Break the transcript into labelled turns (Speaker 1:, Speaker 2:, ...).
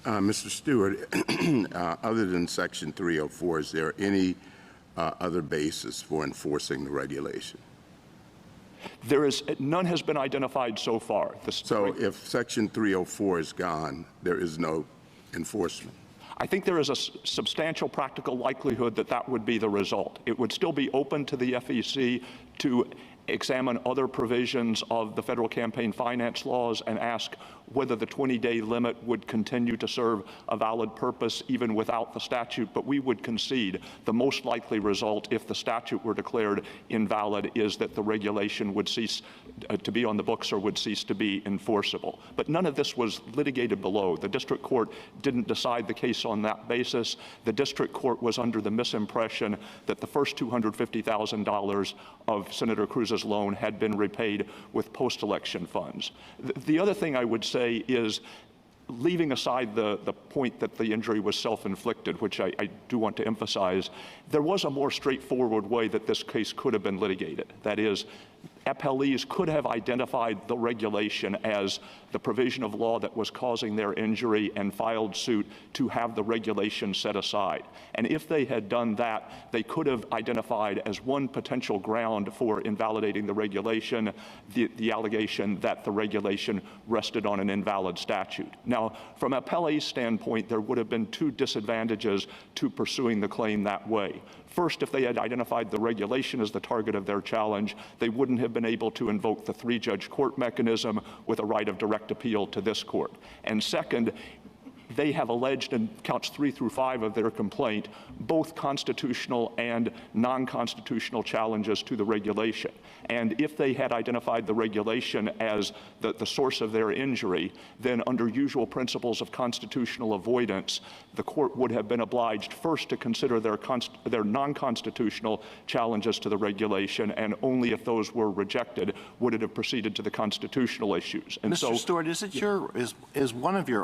Speaker 1: Mr. Stewart, other than Section 304, is there any other basis for enforcing the regulation?
Speaker 2: None has been identified so far.
Speaker 1: So if Section 304 is gone, there is no enforcement?
Speaker 2: I think there is a substantial practical likelihood that that would be the result. It would still be open to the FEC to examine other provisions of the federal campaign finance laws and ask whether the 20-day limit would continue to serve a valid purpose even without the statute. But we would concede the most likely result, if the statute were declared invalid, is that the regulation would cease to be on the books or would cease to be enforceable. But none of this was litigated below. The district court didn't decide the case on that basis. The district court was under the misimpression that the first $250,000 of Senator Cruz's loan had been repaid with post-election funds. The other thing I would say is, leaving aside the point that the injury was self-inflicted, which I do want to emphasize, there was a more straightforward way that this case could have been litigated. That is, appellees could have identified the regulation as the provision of law that was causing their injury and filed suit to have the regulation set aside. And if they had done that, they could have identified as one potential ground for invalidating the regulation the allegation that the regulation rested on an invalid statute. Now, from appellee's standpoint, there would have been two disadvantages to pursuing the claim that way. First, if they had identified the regulation as the target of their challenge, they wouldn't have been able to invoke the three-judge court mechanism with a right of direct appeal to this court. And second, they have alleged in counts 3 through 5 of their complaint both constitutional and non-constitutional challenges to the regulation. And if they had identified the regulation as the source of their injury, then under usual principles of constitutional avoidance, the court would have been obliged first to consider their non-constitutional challenges to the regulation, and only if those were rejected would it have proceeded to the constitutional issues. And
Speaker 3: Mr. Stewart, is one of your